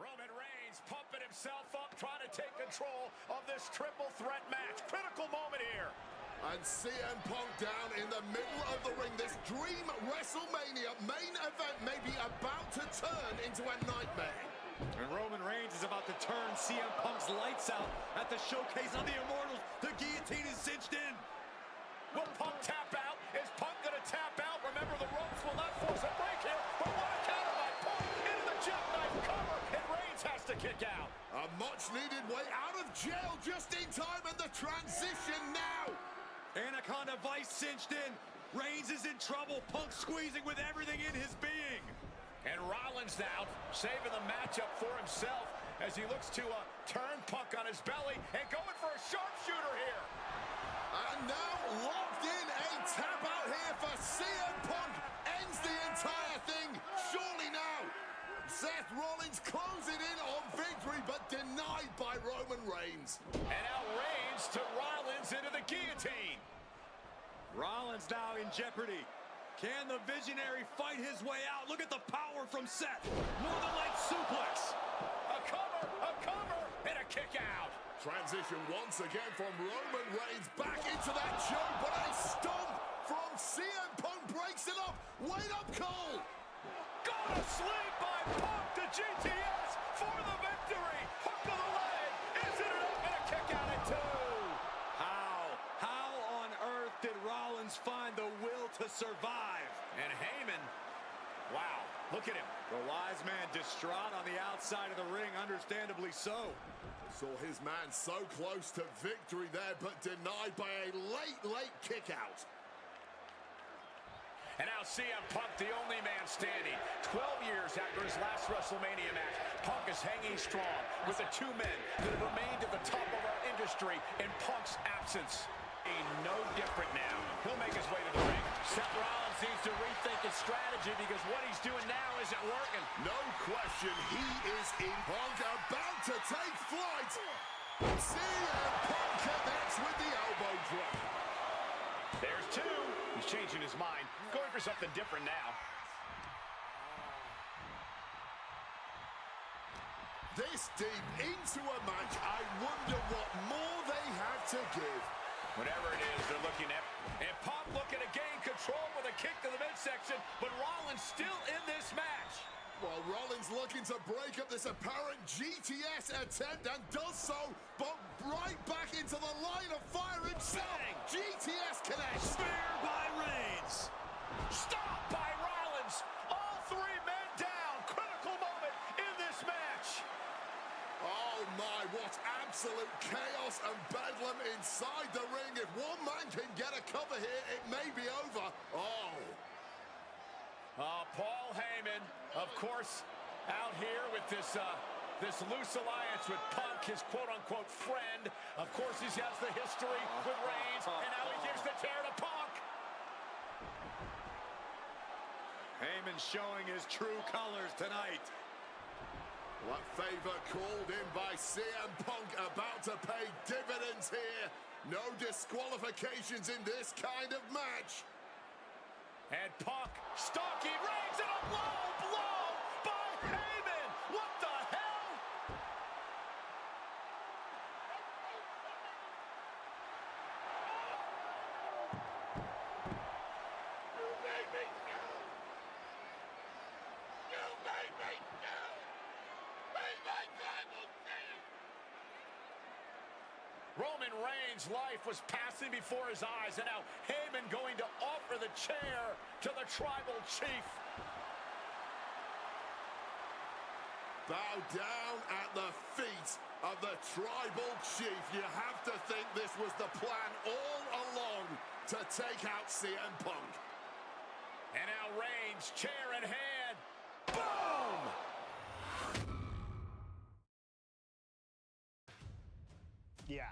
Roman Reigns pumping himself up, trying to take control of this triple threat match. Critical moment here. And CM Punk down in the middle of the ring. This dream WrestleMania main event may be about to turn into a nightmare. And Roman Reigns is about to turn CM Punk's lights out at the showcase of the Immortals. The guillotine is cinched in. Will Punk tap out? Is Punk going to tap out? Remember, the ropes will not force a break here. But what a counter by Punk into the jackknife cover. And Reigns has to kick out. A much-needed way out of jail just in time, and the transition now. Anaconda Vice cinched in. Reigns is in trouble. Punk squeezing with everything in his being. And Rollins now saving the matchup for himself as he looks to turn Punk on his belly and going for a sharpshooter here. And now locked in, a tap out here for CM Punk. Ends the entire thing, surely now. Seth Rollins closing in on victory, but denied by Roman Reigns. And now Reigns to Rollins into the guillotine. Rollins now in jeopardy. Can the visionary fight his way out? Look at the power from Seth. Northern Light suplex. A cover, and a kick out. Transition once again from Roman Reigns back into that choke, but a stomp from CM Punk breaks it up. Wait up, Cole. Go to sleep by Punk to GTS for the victory. Hook of the leg. Is it enough? And a kick out at two. How on earth did Rollins find the will to survive? And Heyman, wow, look at him. The wise man distraught on the outside of the ring, understandably so. Saw his man so close to victory there, but denied by a late kick out. And now CM Punk, the only man standing. 12 years after his last WrestleMania match, Punk is hanging strong with the two men that have remained at the top of our industry in Punk's absence. No different now. He'll make his way to the ring. Seth Rollins needs to rethink his strategy because what he's doing now isn't working. No question, he is in. Punk about to take flight. CM Punk connects with the elbow drop. There's two. He's changing his mind. Going for something different now. This deep into a match, I wonder what more they have to give. Whatever it is, they're looking at. And Punk looking to gain control with a kick to the midsection, but Rollins still in this match. Well, Rollins looking to break up this apparent GTS attempt and does so, but right back into the line of fire himself. Bang. GTS connects. Spear by Reigns. Stop by Rollins. All three men down. Critical moment in this match. Oh my, what absolute chaos and bedlam inside the ring. If one man can get a cover here, it may be over. Paul Heyman, of course, out here with this loose alliance with Punk, his quote-unquote friend. Of course, he has the history with Reigns, and now he gives the tear to Punk. Heyman showing his true colors tonight. What favor called in by CM Punk about to pay dividends here. No disqualifications in this kind of match. And Punk stalking Reigns, and a low blow by Heyman. What the hell? You made me go. You made me go. Roman Reigns' life was passing before his eyes, and now Heyman going to offer the chair to the tribal chief. Bow down at the feet of the tribal chief. You have to think this was the plan all along to take out CM Punk. And now Reigns, chair in hand. Boom! Yeah,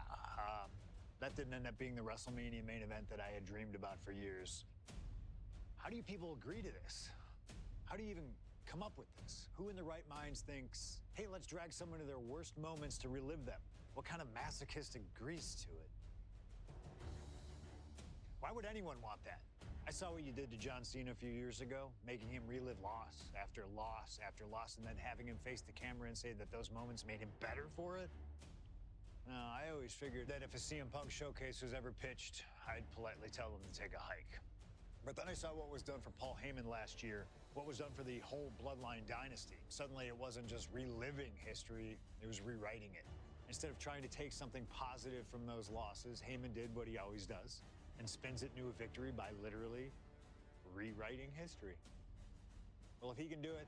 that didn't end up being the WrestleMania main event that I had dreamed about for years. How do you people agree to this? How do you even come up with this? Who in their right minds thinks, hey, let's drag someone to their worst moments to relive them? What kind of masochistic grease to it? Why would anyone want that? I saw what you did to John Cena a few years ago, making him relive loss after loss after loss, and then having him face the camera and say that those moments made him better for it. No, I always figured that if a CM Punk showcase was ever pitched, I'd politely tell them to take a hike. But then I saw what was done for Paul Heyman last year, what was done for the whole Bloodline dynasty. Suddenly it wasn't just reliving history, it was rewriting it. Instead of trying to take something positive from those losses, Heyman did what he always does and spins it into a victory by literally rewriting history. Well, if he can do it,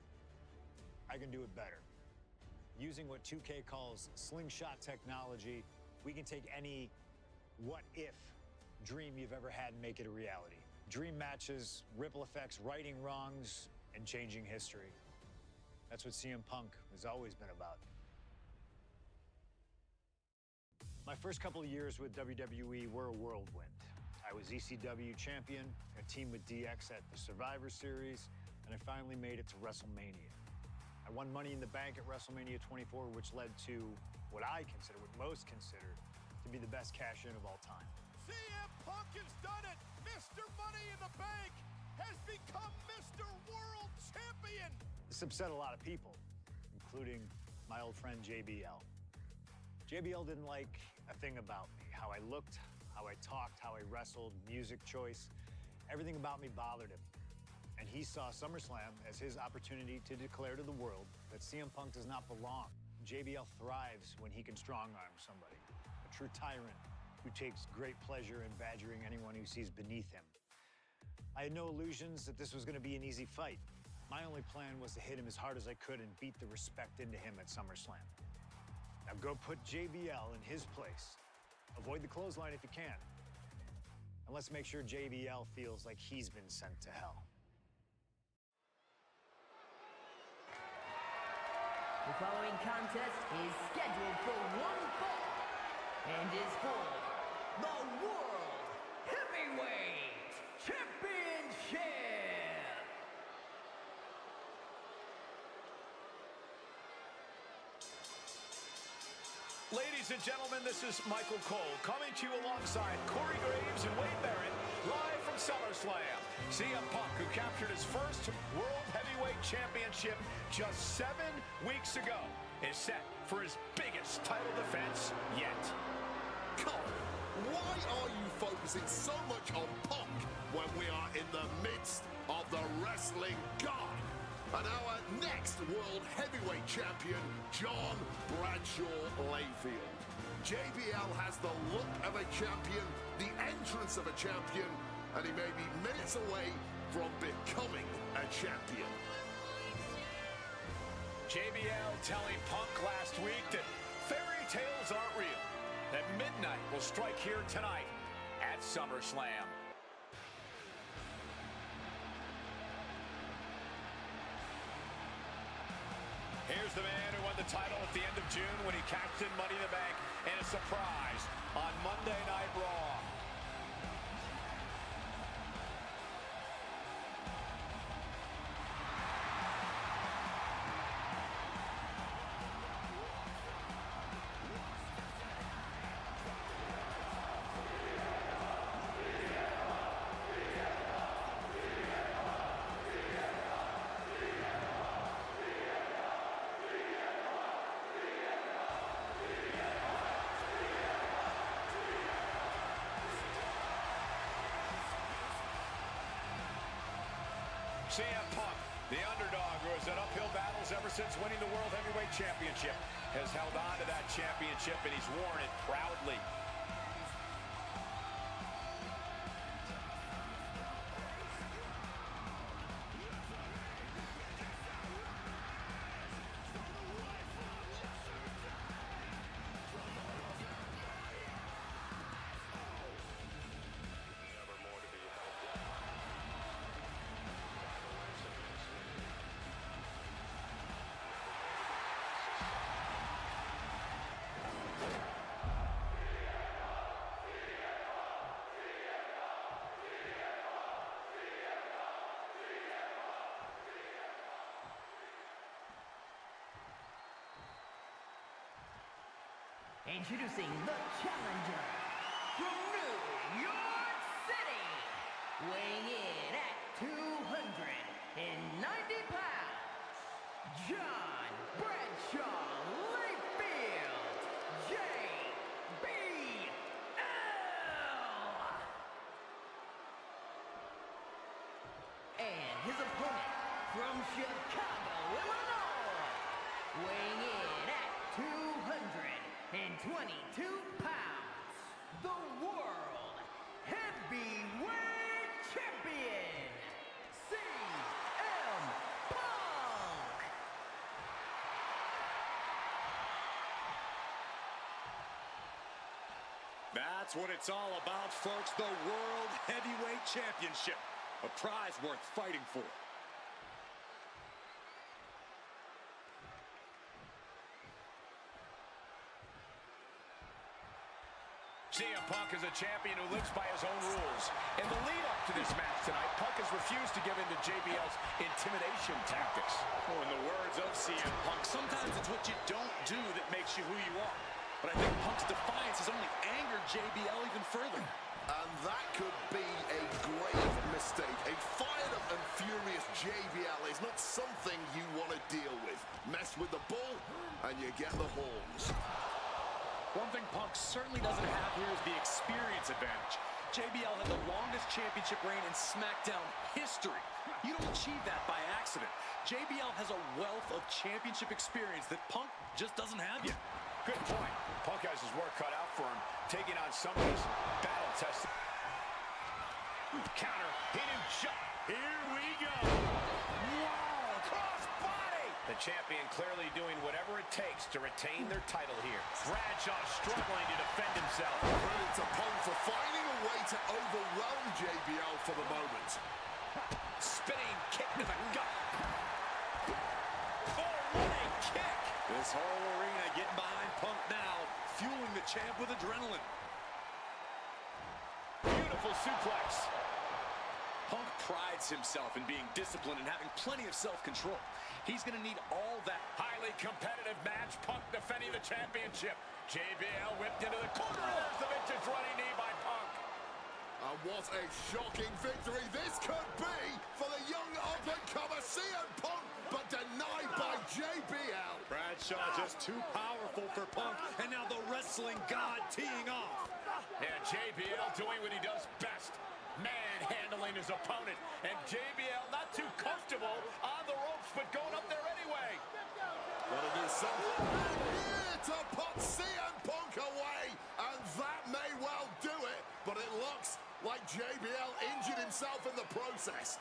I can do it better. Using what 2K calls slingshot technology, we can take any what-if dream you've ever had and make it a reality. Dream matches, ripple effects, righting wrongs, and changing history. That's what CM Punk has always been about. My first couple of years with WWE were a whirlwind. I was ECW champion, a team with DX at the Survivor Series, and I finally made it to WrestleMania. I won Money in the Bank at WrestleMania 24, which led to what I consider, what most consider, to be the best cash-in of all time. CM Punk has done it! Mr. Money in the Bank has become Mr. World Champion! This upset a lot of people, including my old friend JBL. JBL didn't like a thing about me, how I looked, how I talked, how I wrestled, music choice. Everything about me bothered him. And he saw SummerSlam as his opportunity to declare to the world that CM Punk does not belong. JBL thrives when he can strong-arm somebody, a true tyrant who takes great pleasure in badgering anyone who sees beneath him. I had no illusions that this was going to be an easy fight. My only plan was to hit him as hard as I could and beat the respect into him at SummerSlam. Now go put JBL in his place. Avoid the clothesline if you can. And let's make sure JBL feels like he's been sent to hell. The following contest is scheduled for one fall and is for the World Heavyweight Championship. Ladies and gentlemen, this is Michael Cole coming to you alongside Corey Graves and Wade Barrett, live from SummerSlam. CM Punk, who captured his first World Heavyweight Championship just 7 weeks ago, is set for his biggest title defense yet. Cole, why are you focusing so much on Punk when we are in the midst of the wrestling god? And our next World Heavyweight Champion, John Bradshaw Layfield. JBL has the look of a champion, the entrance of a champion, and he may be minutes away from becoming a champion. JBL telling Punk last week that fairy tales aren't real, that midnight will strike here tonight at SummerSlam. Here's the man who won the title at the end of June when he cashed in Money in the Bank in a surprise on Monday Night Raw. CM Punk, the underdog who has had uphill battles ever since winning the World Heavyweight Championship, has held on to that championship and he's worn it proudly. Introducing the challenger from New York City, weighing in at 290 pounds, John Bradshaw Layfield, JBL. And his opponent from Chicago, Illinois, weighing in at 222 pounds, the World Heavyweight Champion, CM Punk. That's what it's all about, folks. The World Heavyweight Championship. A prize worth fighting for. CM Punk is a champion who lives by his own rules. In the lead-up to this match tonight, Punk has refused to give in to JBL's intimidation tactics. Oh, in the words of CM Punk, sometimes it's what you don't do that makes you who you are. But I think Punk's defiance has only angered JBL even further. And that could be a grave mistake. A fired up and furious JBL is not something you want to deal with. Mess with the bull, and you get the horns. One thing Punk certainly doesn't have here is the experience advantage. JBL had the longest championship reign in SmackDown history. You don't achieve that by accident. JBL has a wealth of championship experience that Punk just doesn't have yet. Good point. Punk has his work cut out for him, taking on somebody's battle-tested. Counter, hidden shot. Here we go. Wow, cross body. The champion clearly doing whatever it takes to retain their title here. Bradshaw struggling to defend himself. Credit to Punk for finding a way to overwhelm JBL for the moment. Spinning kick to the gut. Oh, what a kick. This whole arena getting behind Punk now, fueling the champ with adrenaline. Beautiful suplex. Punk prides himself in being disciplined and having plenty of self-control. He's going to need all that. Highly competitive match. Punk defending the championship. JBL whipped into the corner. There's the vintage running knee by Punk. And what a shocking victory this could be for the young up-and-comer CM Punk, but denied by JBL. Bradshaw just too powerful for Punk, and now the wrestling god teeing off. And JBL doing what he does best. Manhandling his opponent. And JBL not too comfortable on the ropes, but going up there anyway. Gotta do something here to put CM Punk away, and that may well do it, but it looks like JBL injured himself in the process.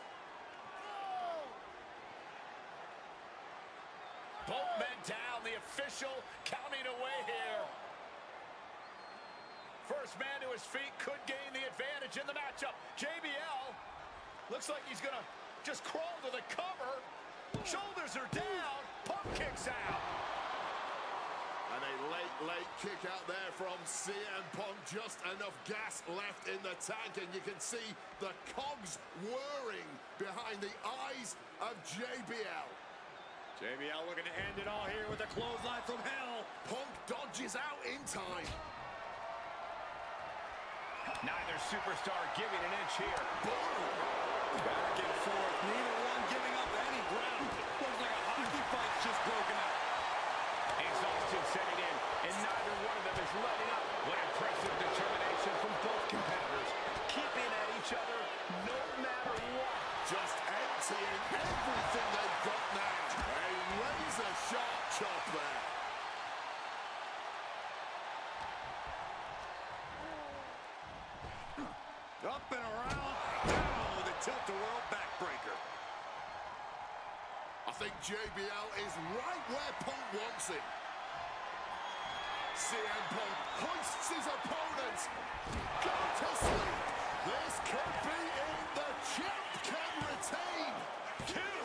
Both men down, the official counting away here. First man to his feet could gain the advantage in the matchup. JBL looks like he's gonna just crawl to the cover. Shoulders are down. Punk kicks out. And a late kick out there from CM Punk. Just enough gas left in the tank, and you can see the cogs whirring behind the eyes of JBL. JBL looking to end it all here with a clothesline from hell. Punk dodges out in time. Neither superstar giving an inch here. Back and forth, neither one giving up any ground. Looks like a hockey fight's just broken out. Exhaustion setting in, and neither one of them is letting up. What impressive determination from both competitors. Keeping at each other no matter what. Just emptying everything they've got now. A razor-sharp chop there. Up and around, down with a tilt-a-whirl backbreaker. I think JBL is right where Punk wants him. CM Punk hoists his opponent. Go to sleep. This could be it. The champ can retain. Two.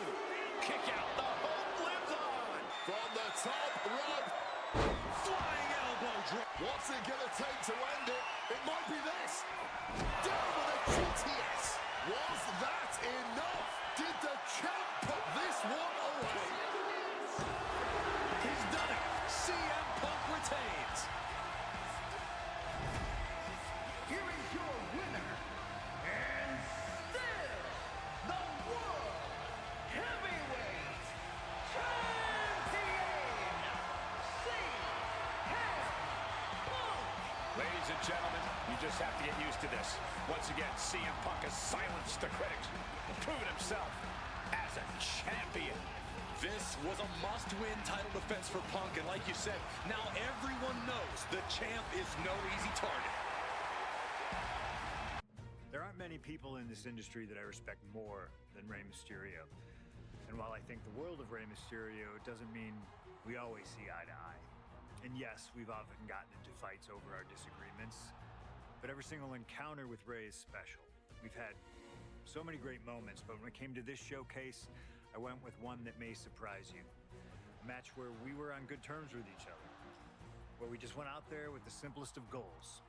Kick out. The hope lives on. From the top rope. Flying elbow drop. What's it going to take to end it? It might be this. Down with a GTS. Was that enough? Did the champ put this one away? He's done it. CM Punk retains. Here is your winner, and gentlemen, you just have to get used to this. Once again, CM Punk has silenced the critics, proven himself as a champion. This was a must-win title defense for Punk, and like you said, now everyone knows the champ is no easy target. There aren't many people in this industry that I respect more than Rey Mysterio. And while I think the world of Rey Mysterio, it doesn't mean we always see eye to eye. And yes, we've often gotten into fights over our disagreements, but every single encounter with Rey is special. We've had so many great moments, but when it came to this showcase, I went with one that may surprise you. A match where we were on good terms with each other, where we just went out there with the simplest of goals.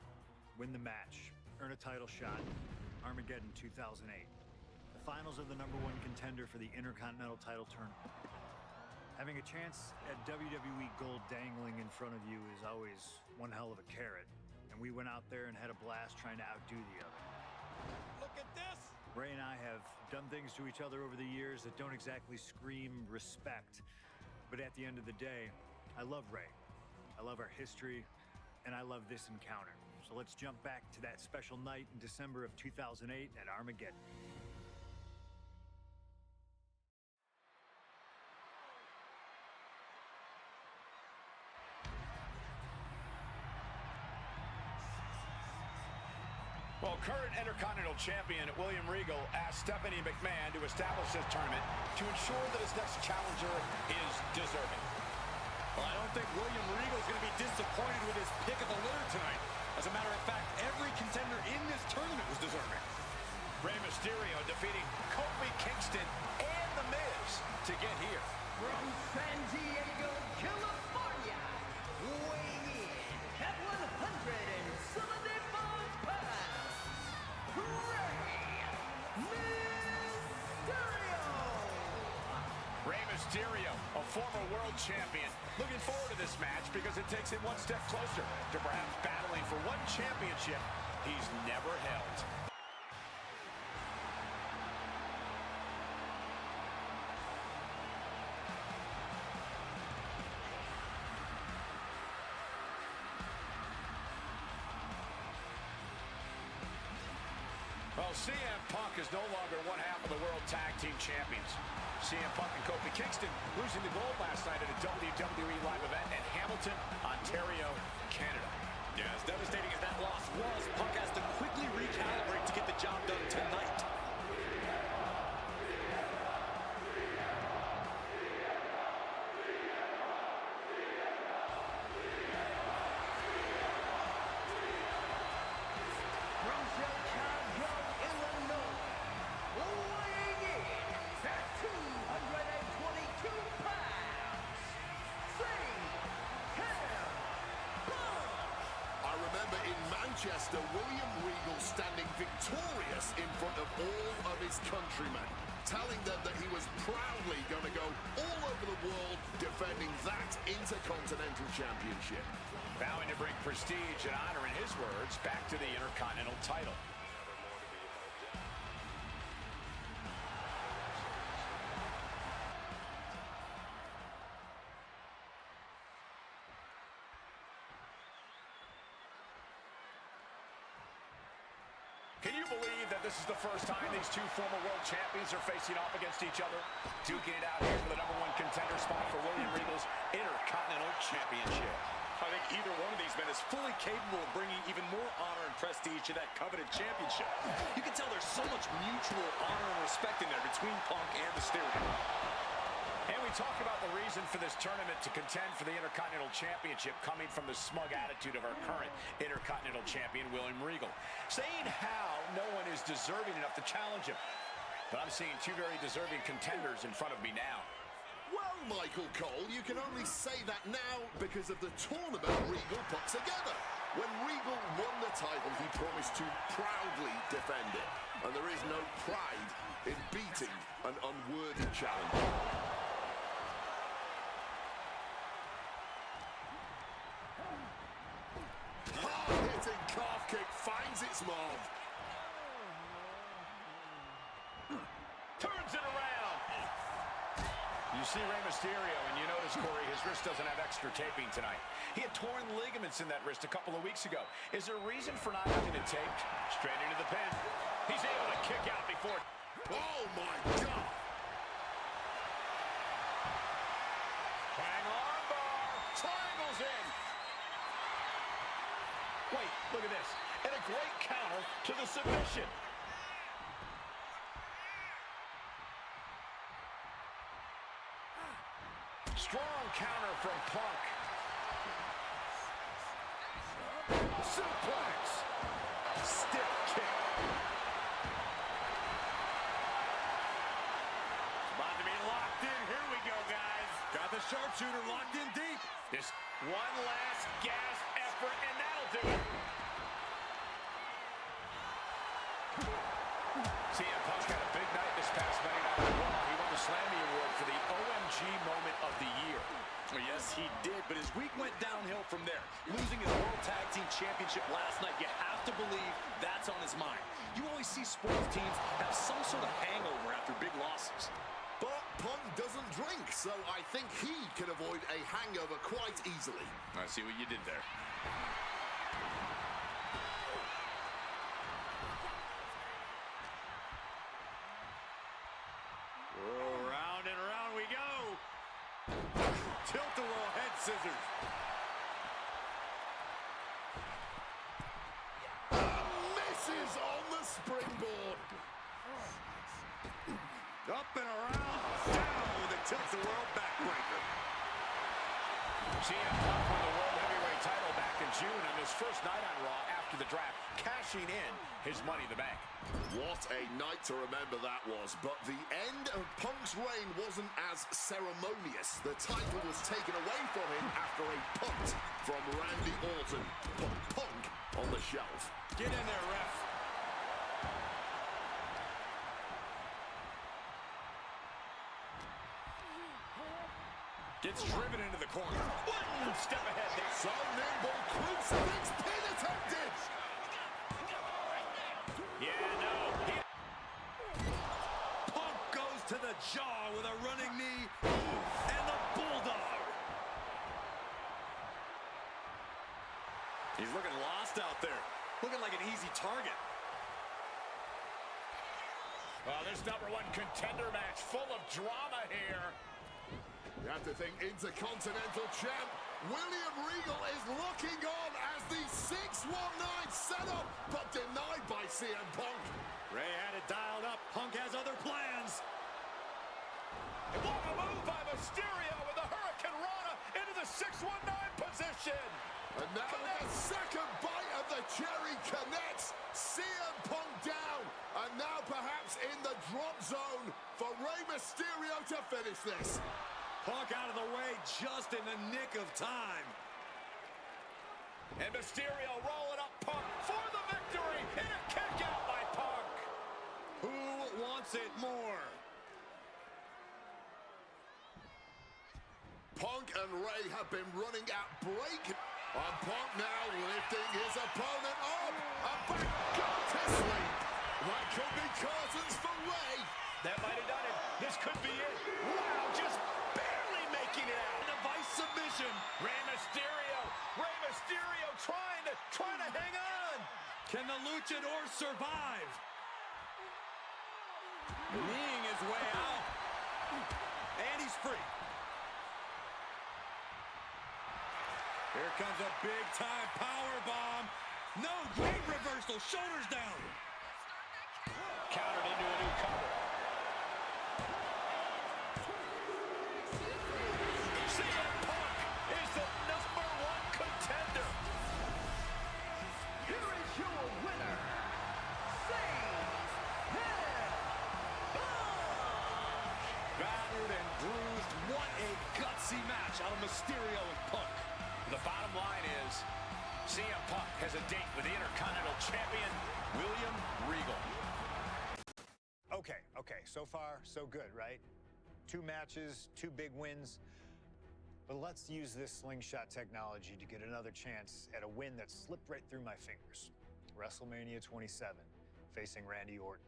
Win the match, earn a title shot, Armageddon 2008. The finals of the #1 contender for the Intercontinental title tournament. Having a chance at WWE Gold dangling in front of you is always one hell of a carrot, and we went out there and had a blast trying to outdo the other. Look at this! Rey and I have done things to each other over the years that don't exactly scream respect, but at the end of the day, I love Rey. I love our history, and I love this encounter. So let's jump back to that special night in December of 2008 at Armageddon. Well, current Intercontinental Champion William Regal asked Stephanie McMahon to establish this tournament to ensure that his next challenger is deserving. Well, I don't think William Regal is going to be disappointed with his pick of the litter tonight. As a matter of fact, every contender in this tournament was deserving. Rey Mysterio defeating Kofi Kingston and The Miz to get here. From San Diego, California, weighing in at 175 pounds, Rey Mysterio, a former world champion. Looking forward to this match because it takes him one step closer to perhaps battling for one championship he's never held. Well, CM Punk is no longer one half of the World Tag Team Champions. CM Punk and Kofi Kingston losing the gold last night at a WWE live event in Hamilton, Ontario, Canada. Yeah, as devastating as that loss was, Punk has to quickly recalibrate to get the job done tonight. From Chicago, Illinois, weighing in at 222 pounds, I remember in Manchester, William Regal standing victorious in front of all of his countrymen, telling them that he was proudly going to go all over the world defending that Intercontinental Championship. Vowing to bring prestige and honor, in his words, back to the Intercontinental title. Can you believe that this is the first time these two former world champions are facing off against each other? Duking it out here for the #1 contender spot for William Regal's Intercontinental Championship. I think either one of these men is fully capable of bringing even more honor and prestige to that coveted championship. You can tell there's so much mutual honor and respect in there between Punk and Mysterio. And we talk about the reason for this tournament to contend for the Intercontinental Championship coming from the smug attitude of our current Intercontinental Champion, William Regal, saying how no one is deserving enough to challenge him. But I'm seeing two very deserving contenders in front of me now. Well, Michael Cole, you can only say that now because of the tournament Regal put together. When Regal won the title, he promised to proudly defend it. And there is no pride in beating an unworthy challenger. Hard-hitting calf kick finds its mark. Turns it around. You see Rey Mysterio, and you notice, Corey, his wrist doesn't have extra taping tonight. He had torn ligaments in that wrist a couple of weeks ago. Is there a reason for not having it taped? Straight into the pin. He's able to kick out before. Oh, my God. Hang arm bar. Triangles in. Wait, look at this. And a great counter to the submission. Strong counter from Punk. Suplex. Stiff kick. About to be locked in. Here we go, guys. Got the sharpshooter locked in deep. This one last gasp effort, and that'll do it. CM Punk had a big night this past Monday Night Raw. He won the Slammy Award for the OMG Moment of the Year. Well, yes, he did, but his week went downhill from there. Losing his World Tag Team Championship last night, you have to believe that's on his mind. You always see sports teams have some sort of hangover after big losses. But Punk doesn't drink, so I think he can avoid a hangover quite easily. I see what you did there. Oh, round and round we go. Tilt-a-whirl head scissors. Misses on the springboard. Up and around, down with a tilt-a-whirl backbreaker. CM Punk won the World Heavyweight title back in June on his first night on Raw after the draft, cashing in his Money in the Bank. What a night to remember that was, but the end of Punk's reign wasn't as ceremonious. The title was taken away from him after a punt from Randy Orton. Put Punk on the shelf. Get in there, ref. Gets driven into the corner. One step ahead there. So nimble, crucifix pin attempted. Yeah, no. Punk goes to the jaw with a running knee and the bulldog. He's looking lost out there. Looking like an easy target. Well, this #1 contender match full of drama here. You have to think Intercontinental Champ William Regal is looking on as the 619 setup, but denied by CM Punk. Ray had it dialed up. Punk has other plans. And what a move by Mysterio with the Hurricane Rana into the 619 position. And now the second bite of the cherry connects. CM Punk down. And now perhaps in the drop zone for Rey Mysterio to finish this. Punk out of the way just in the nick of time. And Mysterio rolling up Punk for the victory. And a kick out by Punk. Who wants it more? Punk and Ray have been running at break. And Punk now lifting his opponent up. And back gone to sleep. That could be curtains for Ray. That might have done it. This could be it. Wow, just barely making it out. Device submission. Rey Mysterio trying to hang on. Can the luchador survive? Kneeing his way out. And he's free. Here comes a big-time power bomb. No, great reversal. Shoulders down. Countered into a new cover. CM Punk is the #1 contender. Here is your winner, Battered and bruised. What a gutsy match out of Mysterio and Punk. The bottom line is CM Punk has a date with the Intercontinental Champion, William Regal. Okay, so far, so good, right? 2 matches, 2 big wins. But let's use this slingshot technology to get another chance at a win that slipped right through my fingers. WrestleMania 27, facing Randy Orton.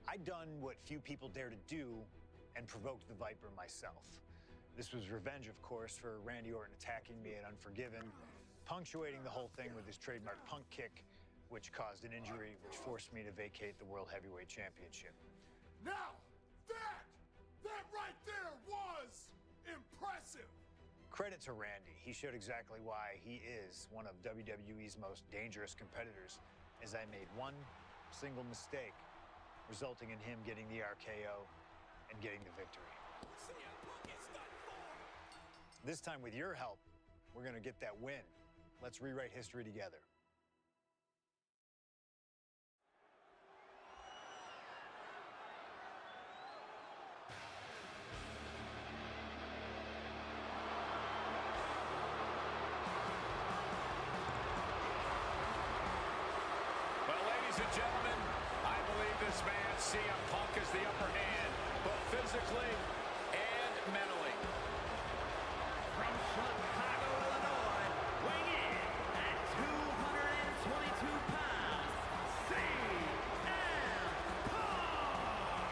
I'd done what few people dare to do and provoked the Viper myself. This was revenge, of course, for Randy Orton attacking me at Unforgiven, punctuating the whole thing with his trademark punk kick, which caused an injury, which forced me to vacate the World Heavyweight Championship. Now, that right there was impressive. Credit to Randy. He showed exactly why he is one of WWE's most dangerous competitors, as I made one single mistake, resulting in him getting the RKO and getting the victory. This time, with your help, we're gonna get that win. Let's rewrite history together. Gentlemen, I believe this man, CM Punk, has the upper hand, both physically and mentally. From Chicago, Illinois, weighing in at 222 pounds, CM Punk!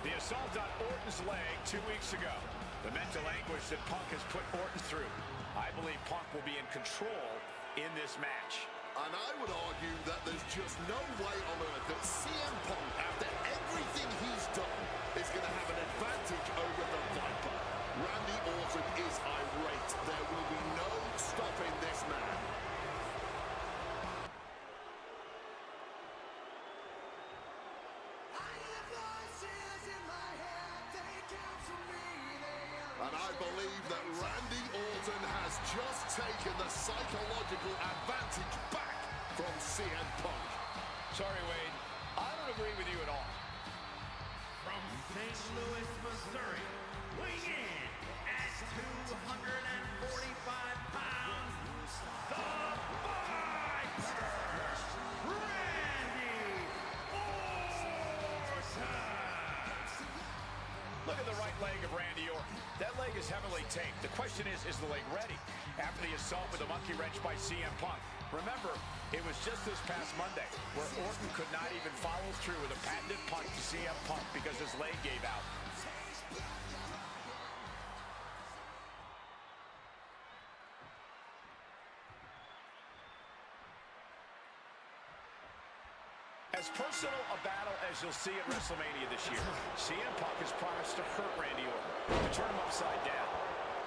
The assault on Orton's leg 2 weeks ago. The mental anguish that Punk has put Orton through. I believe Punk will be in control in this match. And I would argue that there's just no way on earth that CM Punk, after everything he's done, is going to have an advantage over the Viper. Randy Orton is irate. There will be no stopping this man. And I believe that Randy Orton has just taken the psychological advantage back from CM Punk. Sorry, Wade. I don't agree with you at all. From St. Louis, Missouri, weighing in at 245 pounds, the Viper, Randy Orton! Look at the right leg of Randy Orton. That leg is heavily taped. The question is the leg ready? After the assault with a monkey wrench by CM Punk. Remember, it was just this past Monday where Orton could not even follow through with a patented punch to CM Punk because his leg gave out. As personal a battle as you'll see at WrestleMania this year, CM Punk has promised to hurt Randy Orton, to turn him upside down.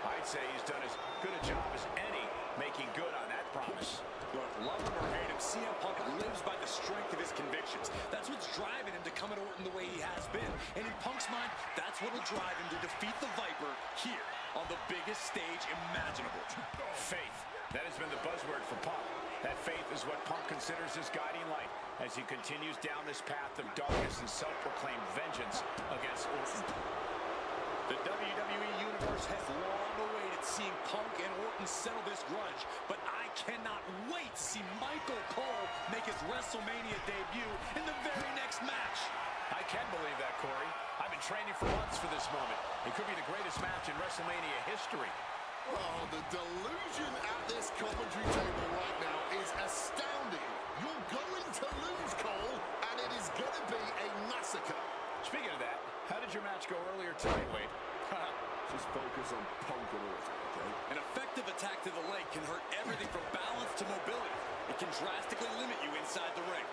I'd say he's done as good a job as any making good on that promise. Look, love him or hate him, CM Punk lives by the strength of his convictions. That's what's driving him to come at Orton the way he has been. And in Punk's mind, that's what will drive him to defeat the Viper here on the biggest stage imaginable. Faith. That has been the buzzword for Punk. That faith is what Punk considers his guiding light as he continues down this path of darkness and self-proclaimed vengeance against Orton. The WWE Universe has long awaited seeing Punk and Orton settle this grudge, but I cannot wait to see Michael Cole make his WrestleMania debut in the very next match. I can believe that, Corey. I've been training for months for this moment. It could be the greatest match in WrestleMania history. Oh, the delusion at this commentary table right now is astounding. You're going to lose, Cole, and it is going to be a massacre. Speaking of that, how did your match go earlier tonight, Wade? Just focus on Punk and Orton, okay? An effective attack to the leg can hurt everything from balance to mobility. It can drastically limit you inside the ring.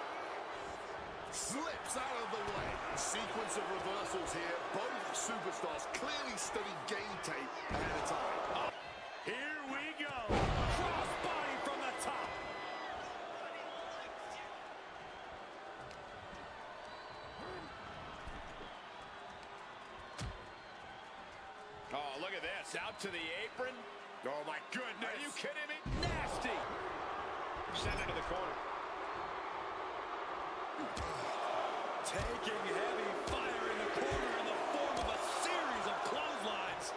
Slips out of the way. Sequence of reversals here. Both superstars clearly studied game tape ahead of time. Here we go. Crossbody from the top. Oh, look at this. Out to the apron. Oh, my goodness. Are you kidding me? Nasty. Send it to the corner. Taking heavy fire in the corner in the form of a series of clotheslines.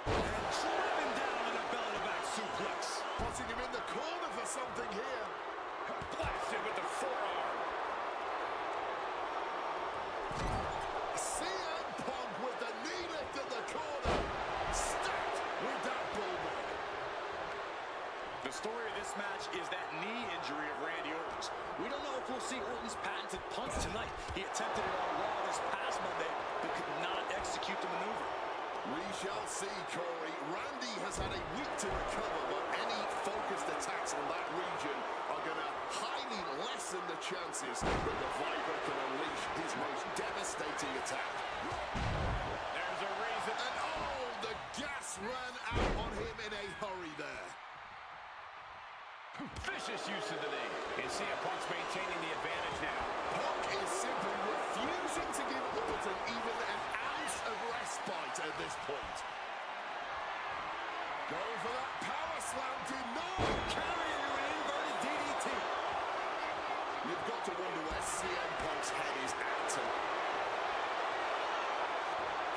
And driven down in a belly-to-back suplex. Putting him in the corner for something here. Blasted with the forearm. CM Punk with the knee lift in the corner. Stacked with that bulldog. The story of this match is that knee injury of Randy Orton's. We don't know if we'll see Orton's patented punch tonight. He attempted it on Raw this past Monday, see, Corey, Randy has had a week to recover, but any focused attacks on that region are going to highly lessen the chances that the Viper can unleash his most devastating attack. There's a reason. And oh, the gas ran out on him in a hurry there. Vicious use of the knee. And CM Punk's maintaining the advantage now. Punk is simply refusing to give Orton even an ounce of respite at this point. Going for that power slam, denied. Carrying to an inverted DDT. You've got to wonder where CM Punk's head is at.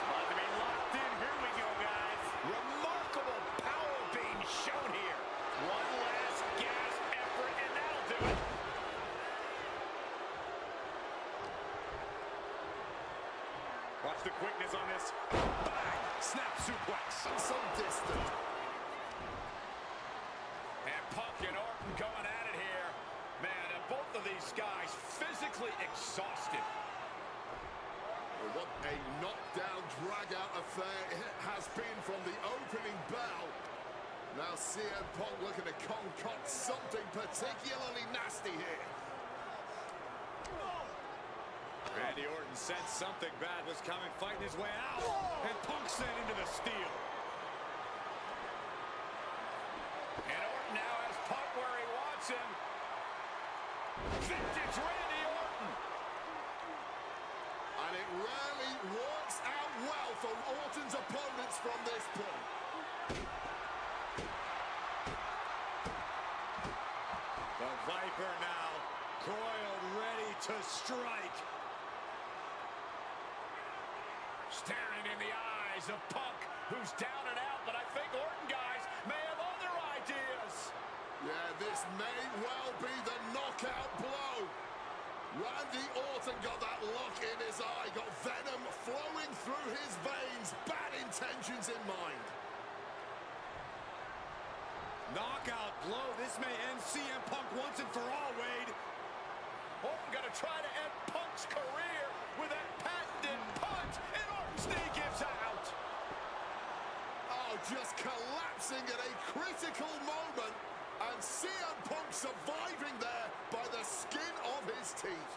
About to be locked in. Here we go, guys. Remarkable power being shown here. One last gasp effort, and that'll do it. Watch the quickness on this. Bang! Snap suplex. Some distance. And Punk and Orton going at it here. Man, both of these guys physically exhausted. What a knockdown, drag-out affair it has been from the opening bell. Now CM Punk looking to concoct something particularly nasty here. Randy Orton sensed something bad was coming, fighting his way out. And Punk sent into the steel. And Orton now has Punk where he wants him. Vintage Randy Orton. And it rarely works out well for Orton's opponents from this point. The Viper now coiled, ready to strike. Staring in the eyes of Punk, who's down and out, but I think Orton, guys, may have other ideas. Yeah, this may well be the knockout blow. Randy Orton got that look in his eye, got venom flowing through his veins, bad intentions in mind. Knockout blow. This may end CM Punk once and for all, Wade. Orton gonna try to end Punk's career with that patented punch, and Orton's knee gives out. Oh, just collapsing at a critical moment, and CM Punk surviving there by the skin of his teeth.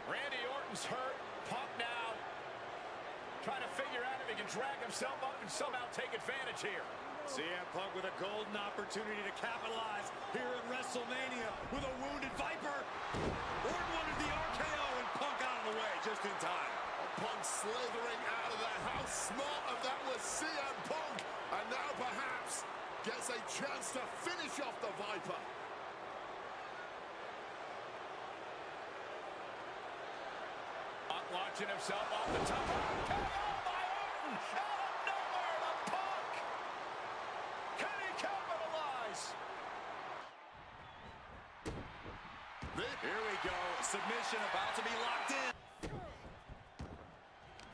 Randy Orton's hurt. Punk now trying to figure out if he can drag himself up and somehow take advantage here. CM Punk with a golden opportunity to capitalize here at WrestleMania with a wounded Viper. Orton wanted the RKO and Punk out of the way just in time. Punk slithering out of there. How smart of that was CM Punk. And now perhaps gets a chance to finish off the Viper. Punk launching himself off the top. RKO by Orton! Out of nowhere to Punk! Can he capitalize? Here we go. Submission about to be locked in.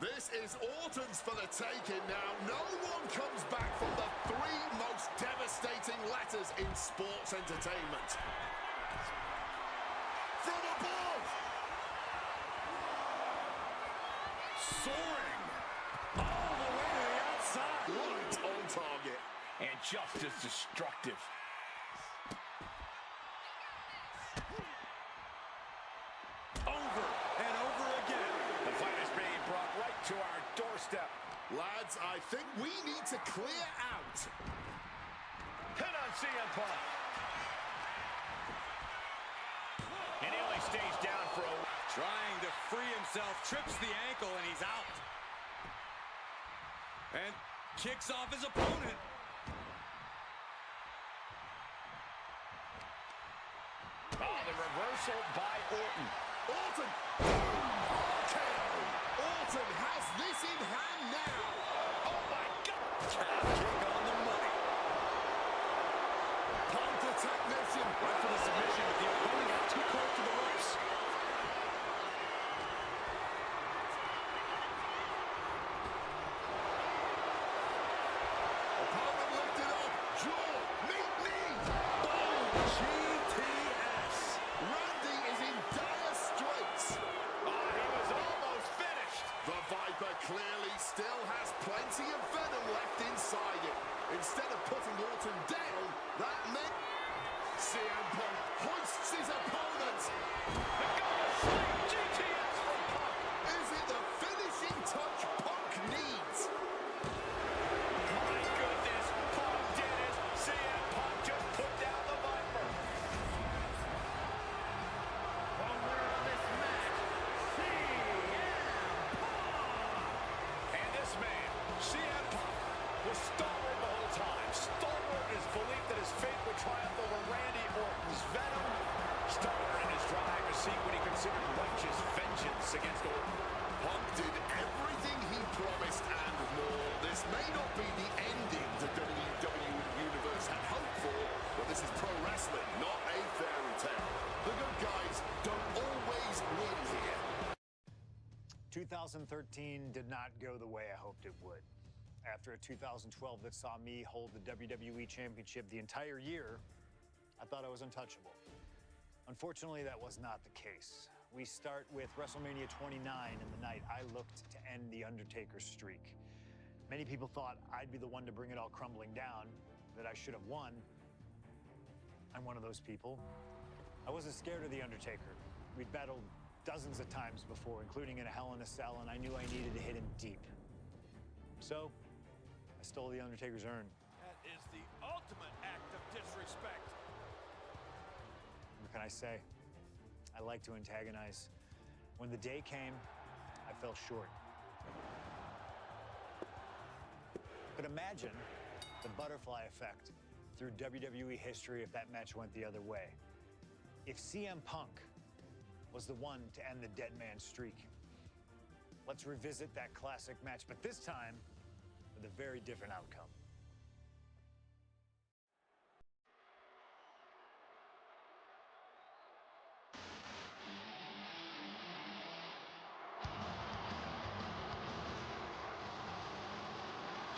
This is Orton's for the taking now. No one comes back from the three most devastating letters in sports entertainment. From above! Soaring all the way to the outside. Right on target. And just as destructive. Over and over again. The fight is being brought right to our doorstep. Lads, I think we need to clear out. Hit on CM Punk. And he only stays down for a... Trying to free himself, trips the ankle, and he's out. And kicks off his opponent. Oh, the reversal by Orton. Orton! RKO! Orton has this in hand now. Oh, my God! Calf kick on the money. Punk the technician. Went for the submission, but the opponent got too close to the ropes. Opponent lifted up. Jaw. Meet knee. Boom! GTS. Randy is in dire straits. Oh, he was almost finished. The Viper clearly still has Instead of putting Orton down, that meant CM Punk hoists his opponent. GTS from Punk. Is it the finishing touch Punk needs? My goodness, Punk did it. CM Punk just put down the Viper. Winner of this match, CM Punk. And this man, CM Punk, was stalwart the whole time. Stalwart in his belief that his fate would triumph over Randy Orton's venom. Stalwart in his drive to seek what he considered righteous vengeance against Orton. Punk did everything he promised and more. This may not be the ending the WWE Universe had hoped for, but this is pro wrestling, not a fairy tale. The good guys don't always win here. 2013 did not go the way I hoped it would. After a 2012 that saw me hold the WWE Championship the entire year, I thought I was untouchable. Unfortunately, that was not the case. We start with WrestleMania 29 and the night I looked to end the Undertaker's streak. Many people thought I'd be the one to bring it all crumbling down, that I should have won. I'm one of those people. I wasn't scared of the Undertaker. We'd battled dozens of times before, including in a Hell in a Cell, and I knew I needed to hit him deep. So, I stole the Undertaker's urn. That is the ultimate act of disrespect. What can I say? I like to antagonize. When the day came, I fell short. But imagine the butterfly effect through WWE history if that match went the other way. If CM Punk was the one to end the dead man streak. Let's revisit that classic match, but this time with a very different outcome.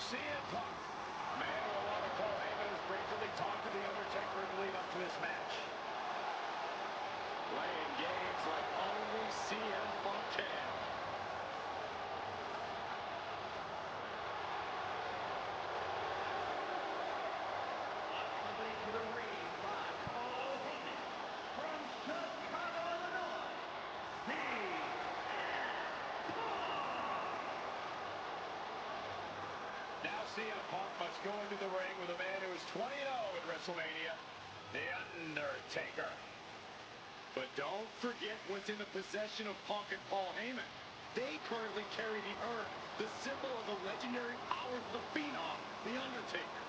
CM Punk, man who a lot of Paul Heyman has briefly talked to the Undertaker in the lead up to this match. Playing games like only CM Punk can. Accompanied to the ring by Paul Heyman from Chicago, Illinois, CM Punk. Now CM Punk must go into the ring with a man who is 20-0 at WrestleMania, The Undertaker. But don't forget what's in the possession of Punk and Paul Heyman. They currently carry the urn, the symbol of the legendary powers of the Phenom, The Undertaker.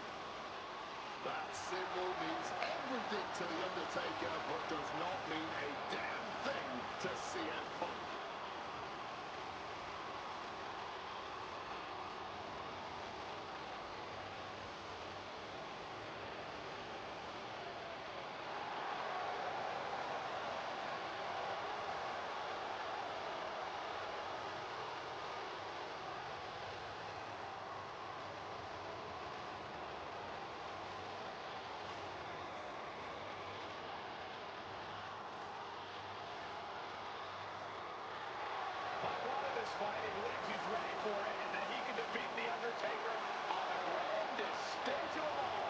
That symbol means everything to The Undertaker, but does not mean a damn thing to CM Punk. Fight, he believes he's ready for it, and that he can defeat The Undertaker on the grandest stage of all.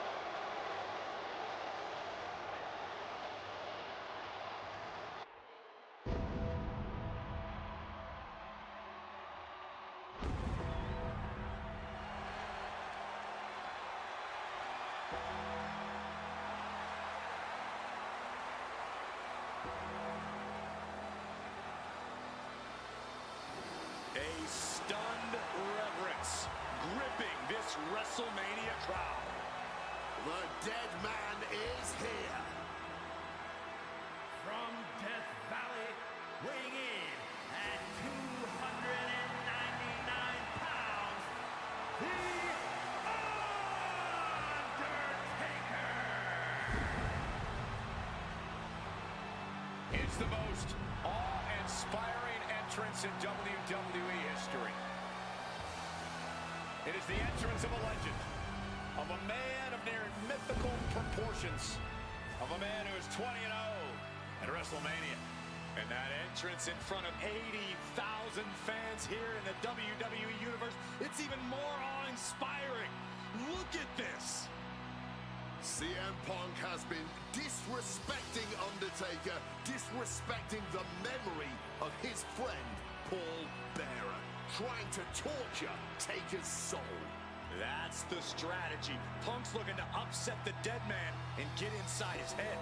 A stunned reverence gripping this WrestleMania crowd. The dead man is here. From Death Valley, weighing in at 299 pounds, The Undertaker! It's the most awe-inspiring entrance in WWE history. It is the entrance of a legend, of a man of near mythical proportions, of a man who is 20-0 at WrestleMania. And that entrance in front of 80,000 fans here in the WWE Universe, it's even more awe-inspiring. Look at this. CM Punk has been disrespecting Undertaker, disrespecting the memory of his friend, Paul Bearer, trying to torture Taker's soul. That's the strategy. Punk's looking to upset the dead man and get inside his head.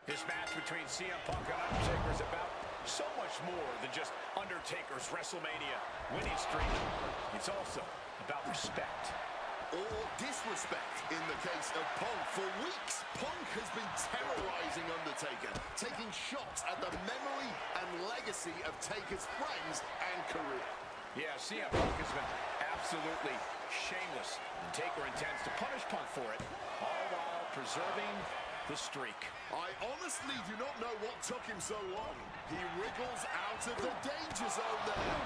This match between CM Punk and Undertaker is about so much more than just Undertaker's WrestleMania winning streak. It's also about respect. Or disrespect in the case of Punk. For weeks, Punk has been terrorizing Undertaker, taking shots at the memory and legacy of Taker's friends and career. Yeah, CM Punk has been absolutely shameless, and Taker intends to punish Punk for it, all while preserving the streak. I honestly do not know what took him so long. He wriggles out of the danger zone there.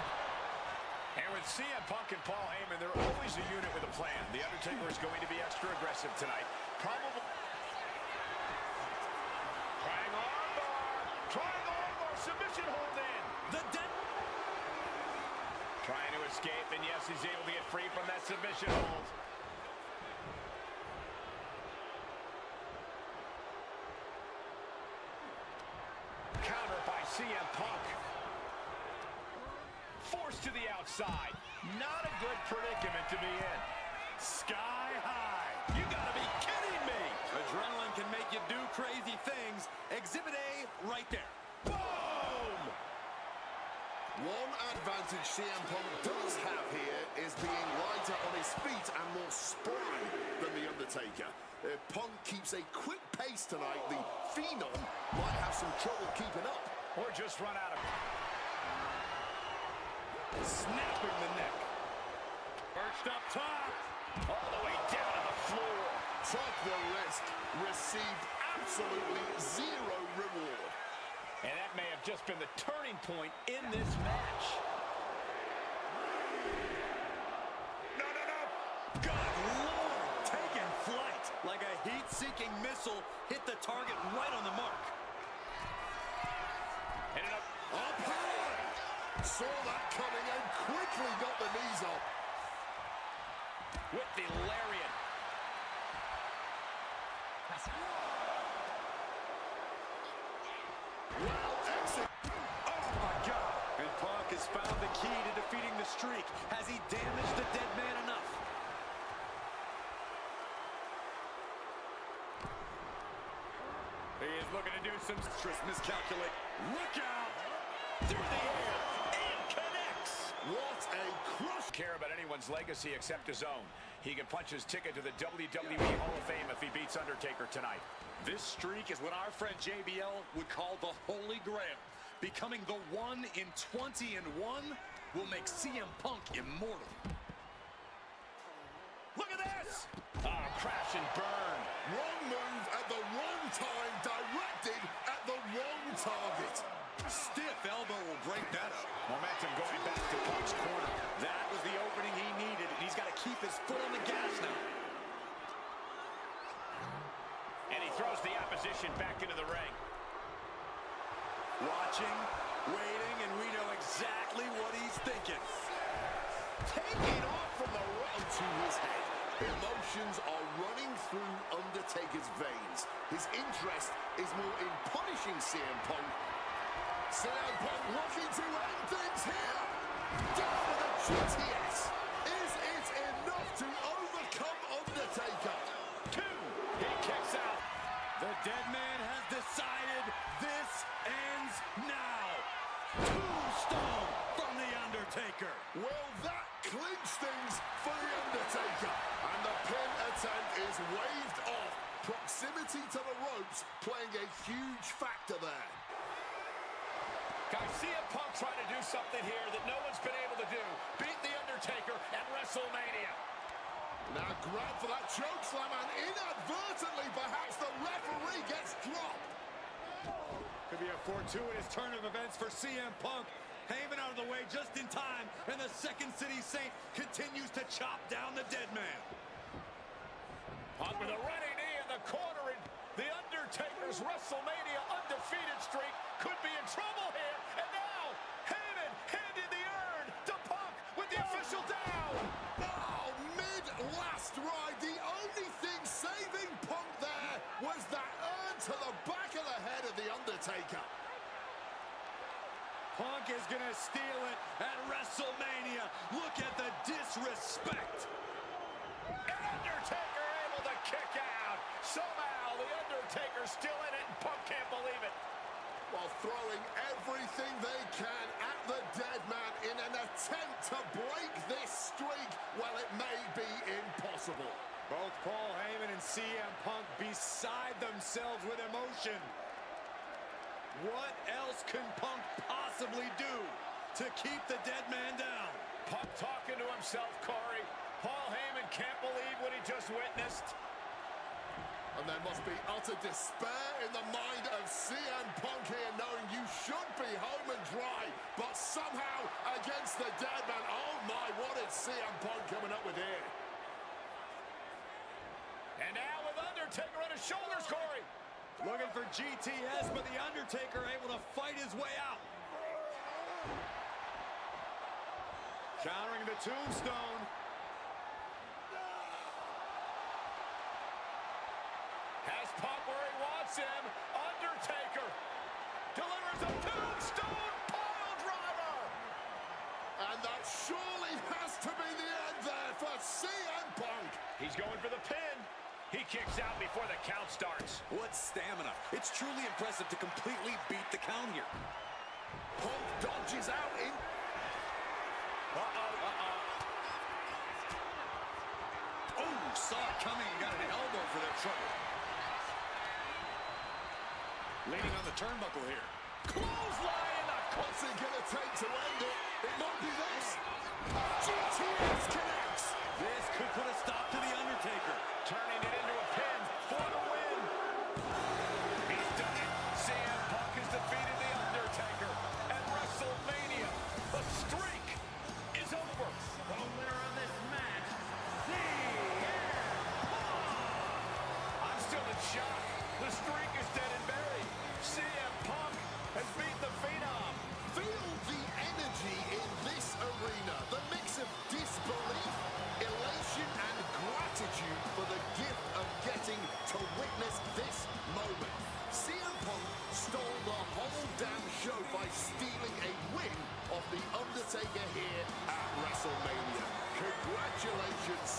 And with CM Punk and Paul Heyman, they're always a unit with a plan. The Undertaker is going to be extra aggressive tonight. Probably trying armbar, submission hold in. Trying to escape, and yes, he's able to get free from that submission hold. Counter by CM Punk. Forced to the outside. Not a good predicament to be in. Sky high. You gotta be kidding me. Adrenaline can make you do crazy things. Exhibit A right there. Boom! One advantage CM Punk does have here is being lighter on his feet and more spry than The Undertaker. If Punk keeps a quick pace tonight, the Phenom might have some trouble keeping up. Or just run out of... Snapping the neck. Perched up top. all the way down to the floor. Took the risk, received absolutely zero reward. And that may have just been the turning point in this match. No. Good Lord, taking flight. Like a heat-seeking missile, hit the target right on the mark. And up high. Saw that coming and quickly got the knees up. With the lariat. Well, exit. Oh, my God. And Punk has found the key to defeating the streak. Has he damaged the dead man enough? He is looking to do some miscalculate. Look out! Through the air. And connects. What a crush. Care about anyone's legacy except his own. He can punch his ticket to the WWE Hall of Fame if he beats Undertaker tonight. This streak is what our friend JBL would call the Holy Grail. Becoming the 1 in 20 and 1 will make CM Punk immortal. Look at this! Crash and burn. Wrong move at the wrong time, directed at the wrong target. Stiff elbow will break that up. Momentum going back to Punk's corner. That was the opening he needed, and he's got to keep his foot on the gas now. And he throws the opposition back into the ring. Watching, waiting, and we know exactly what he's thinking. Taking off from the right to his head. Emotions are running through Undertaker's veins. His interest is more in punishing CM Punk. CM Punk looking to end things here. Down with a GTS. Is it enough to overcome Undertaker? 2. He kicks out. The dead man has decided this ends now. Tombstone from The Undertaker. Well, that clinched things for The Undertaker. And the pin attempt is waved off. Proximity to the ropes playing a huge factor there. Guys, CM Punk trying to do something here that no one's been able to do. Beat The Undertaker at WrestleMania. Now grab for that chokeslam, and inadvertently, perhaps the referee gets dropped. Could be a fortuitous turn of events for CM Punk. Heyman out of the way just in time, and the Second City Saint continues to chop down the dead man. Punk with a running knee in the corner, and The Undertaker Undertaker's WrestleMania undefeated streak could be in trouble here. And now, Heyman handed the urn to Punk with the official down. Oh, mid-last ride, the only thing saving Punk there was that urn to the back of the head of the Undertaker. Punk is going to steal it at WrestleMania. Look at the disrespect. And Undertaker able to kick out. Somehow, the Undertaker's still in it, and Punk can't believe it. While throwing everything they can at the dead man in an attempt to break this streak, well, it may be impossible. Both Paul Heyman and CM Punk beside themselves with emotion. What else can Punk possibly do to keep the dead man down? Punk talking to himself, Corey. Paul Heyman can't believe what he just witnessed. And there must be utter despair in the mind of CM Punk here, knowing you should be home and dry, but somehow against the dead man. Oh my, what is CM Punk coming up with here? And now with Undertaker on his shoulders, Corey. Looking for GTS, but the Undertaker able to fight his way out. Countering the tombstone. Has Punk where he wants him. Undertaker delivers a tombstone pile driver. And that surely has to be the end there for CM Punk. He's going for the pin. He kicks out before the count starts. What stamina. It's truly impressive to completely beat the count here. Punk dodges out in. Oh, saw it coming and got an elbow for their trouble. Leaning on the turnbuckle here. Clothesline in the What's it gonna take to end it? It might be this. GTS connects. This could put a stop to the Undertaker. turning it into a pin for the win. He's done it. CM Punk has defeated The Undertaker at WrestleMania. The streak is over. The winner of this match, CM Punk. I'm still in shock. The streak is dead and buried. CM Punk has beat the Phenom. Feel the energy in this arena. The mix of disbelief, elation, and gratitude for the gift of getting to witness this moment. CM Punk stole the whole damn show by stealing a win off The Undertaker here at WrestleMania. Congratulations,